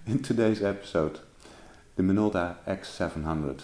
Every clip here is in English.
In today's episode, the Minolta X-700.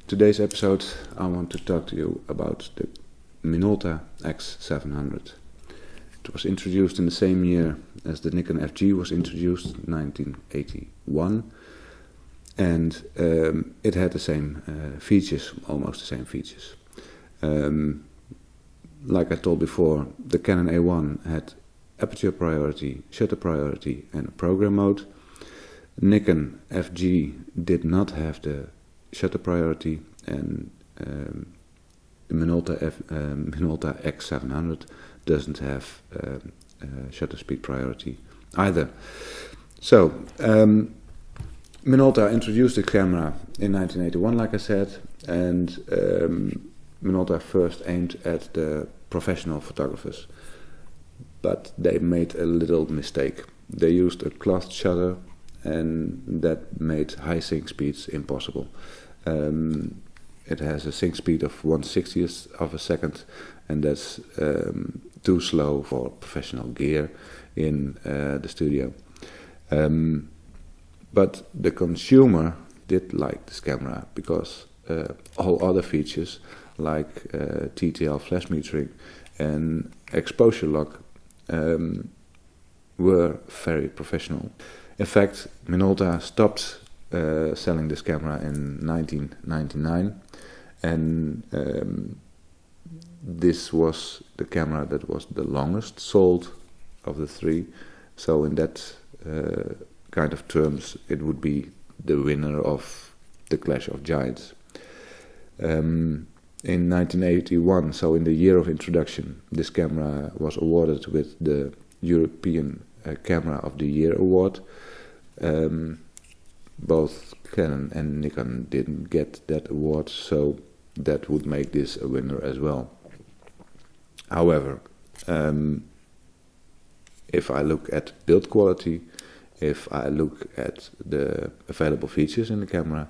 Today's episode, I want to talk to you about the Minolta X-700. It was introduced in the same year as the Nikon FG was introduced, 1981, and it had the same features, almost the same features. Like I told before, the Canon A1 had aperture priority, shutter priority, and program mode. Nikon FG did not have the shutter priority, and the Minolta X-700 doesn't have shutter speed priority either. So, Minolta introduced the camera in 1981, like I said, and Minolta first aimed at the professional photographers. But they made a little mistake. They used a closed shutter, and that made high sync speeds impossible. It has a sync speed of 1/60th of a second, and that's too slow for professional gear in the studio. But the consumer did like this camera because all other features like TTL flash metering and exposure lock were very professional. In fact, Minolta stopped selling this camera in 1999, and this was the camera that was the longest sold of the three. So in that kind of terms, it would be the winner of the Clash of Giants. In 1981, so in the year of introduction, this camera was awarded with the European Camera of the Year award. Both Canon and Nikon didn't get that award, so that would make this a winner as well. However, if I look at build quality, if I look at the available features in the camera,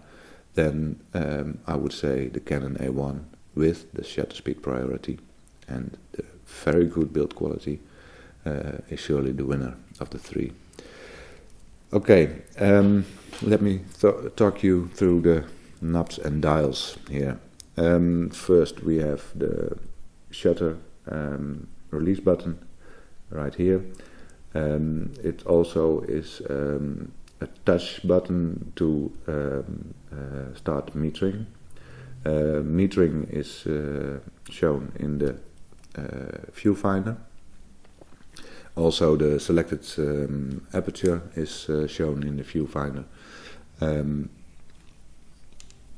then I would say the Canon A1 with the shutter speed priority and the very good build quality is surely the winner of the three. Okay, let me talk you through the knobs and dials here. First we have the shutter release button right here. It also is a touch button to start metering. Metering is shown in the viewfinder. Also the selected aperture is shown in the viewfinder.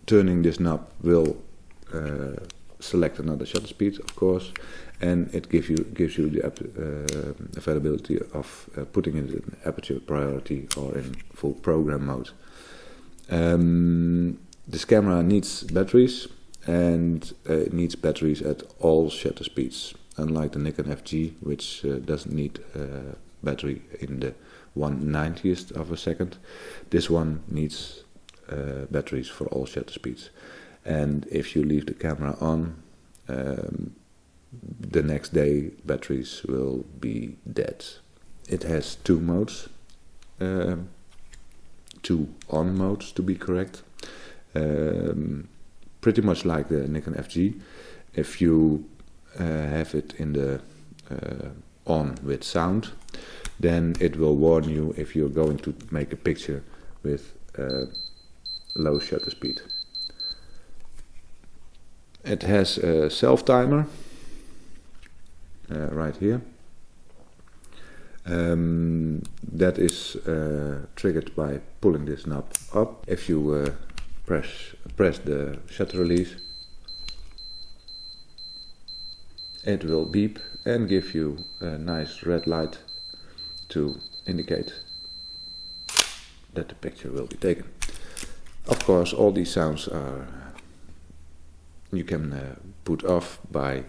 Turning this knob will select another shutter speed, of course, and it gives you the availability of putting it in aperture priority or in full program mode. This camera needs batteries, and it needs batteries at all shutter speeds, unlike the Nikon FG, which doesn't need battery in the 1/90th of a second. This one needs batteries for all shutter speeds. And if you leave the camera on, the next day batteries will be dead. It has two modes, two on modes to be correct. Pretty much like the Nikon FG. If you have it in the on with sound, then it will warn you if you're going to make a picture with low shutter speed. It has a self timer right here. That is triggered by pulling this knob up. If you press the shutter release, it will beep and give you a nice red light to indicate that the picture will be taken. Of course, all these sounds are you can put off by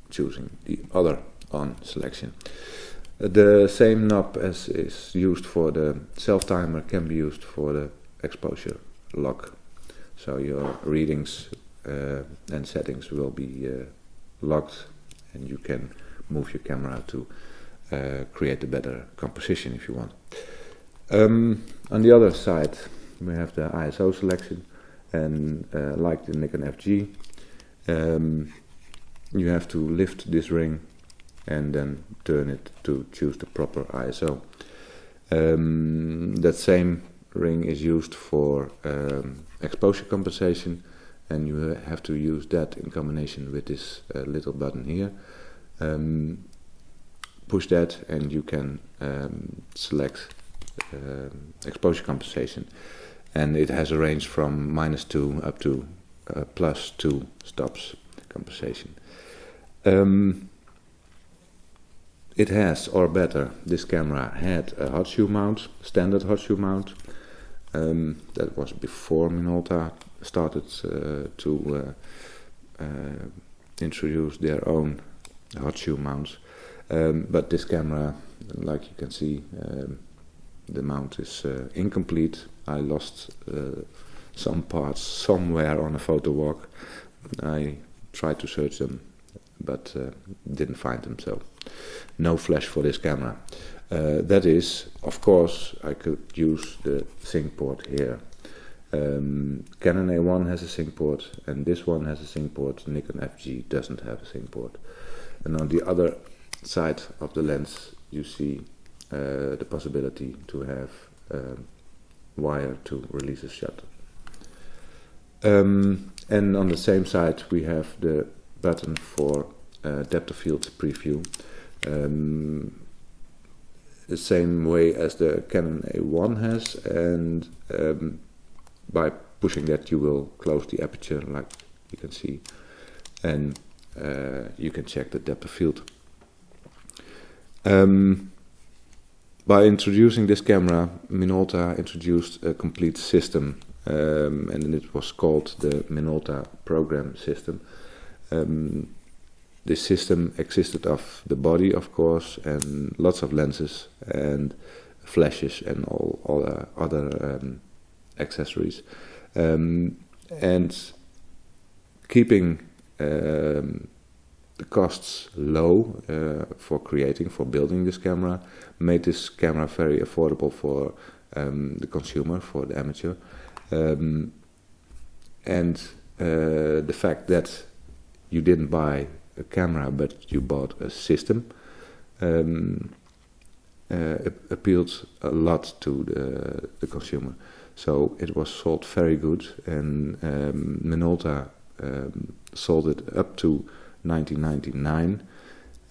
choosing the other on selection. The same knob as is used for the self-timer can be used for the exposure lock. So your readings and settings will be locked, and you can move your camera to create a better composition if you want. On the other side we have the ISO selection, and like the Nikon FG, you have to lift this ring and then turn it to choose the proper ISO. That same ring is used for exposure compensation, and you have to use that in combination with this little button here. Push that and you can select exposure compensation, and it has a range from -2 up to +2 stops compensation. It has, or better, this camera had a hot shoe mount, standard hot shoe mount. That was before Minolta started to introduce their own hot shoe mounts. But this camera, like you can see, the mount is incomplete. I lost some parts somewhere on a photo walk. I tried to search them, but didn't find them, so no flash for this camera. That is, of course, I could use the sync port here. Canon A1 has a sync port, and this one has a sync port. Nikon FG doesn't have a sync port. And on the other side of the lens you see the possibility to have wire to release a shutter. And on the same side we have the button for depth of field preview, the same way as the Canon A1 has, and by pushing that you will close the aperture, like you can see, and you can check the depth of field. By introducing this camera, Minolta introduced a complete system, and it was called the Minolta program system. This system existed of the body, of course, and lots of lenses and flashes and all other accessories, and keeping the costs low for building this camera made this camera very affordable for the consumer, for the amateur, and the fact that you didn't buy a camera but you bought a system appealed a lot to the consumer. So it was sold very good, and Minolta sold it up to 1999,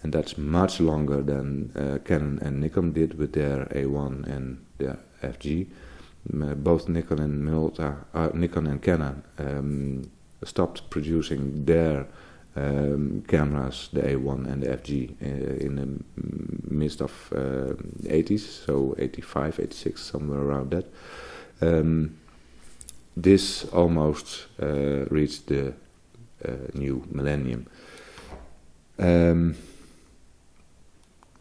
and that's much longer than Canon and Nikon did with their A1 and their FG. Both Nikon and Minolta, Nikon and Canon stopped producing their cameras, the A1 and the FG, in the midst of the 80s, so 85, 86, somewhere around that. This almost reached the new millennium.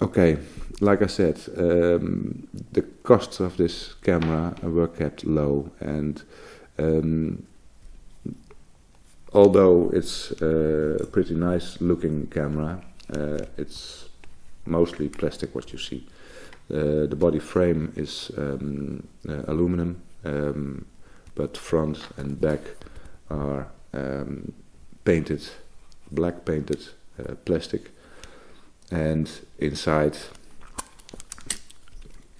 Okay, like I said, the costs of this camera were kept low, and although it's a pretty nice looking camera, it's mostly plastic what you see. The body frame is aluminum, but front and back are painted, black painted plastic, and inside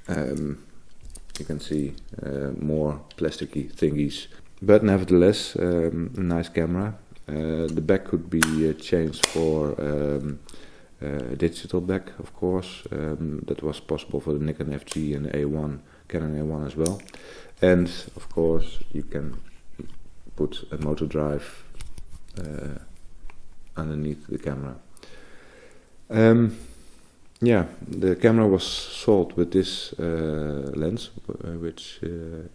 you can see more plasticky thingies, but nevertheless a nice camera. The back could be changed for a digital back, of course. That was possible for the Nikon FG and A1, Canon A1 as well, and of course you can put a motor drive underneath the camera. Yeah, the camera was sold with this lens, which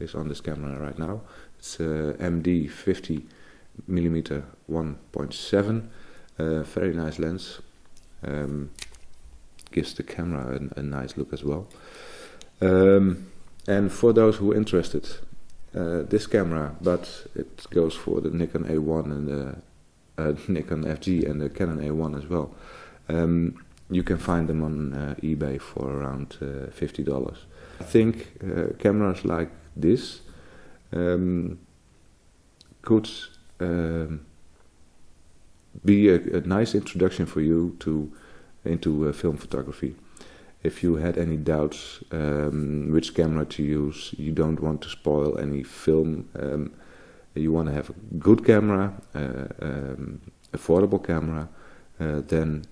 is on this camera right now. It's MD 50mm 1.7, very nice lens. gives the camera a nice look as well. And for those who are interested, this camera, but it goes for the Nikon A1 and the Nikon FG and the Canon A1 as well. You can find them on eBay for around $50. I think cameras like this could be a nice introduction for you into film photography. If you had any doubts which camera to use, you don't want to spoil any film, you want to have a good camera, affordable camera, then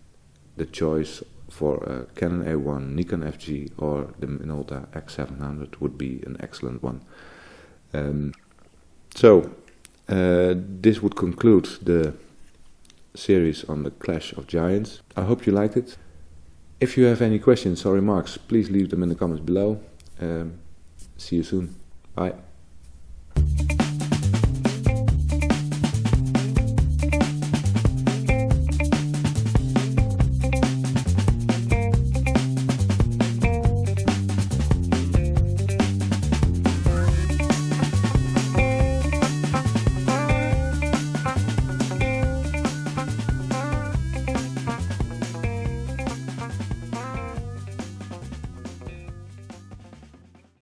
the choice for a Canon A1, Nikon FG or the Minolta X-700 would be an excellent one. So this would conclude the series on the Clash of Giants. I hope you liked it. If you have any questions or remarks, please leave them in the comments below. See you soon. Bye.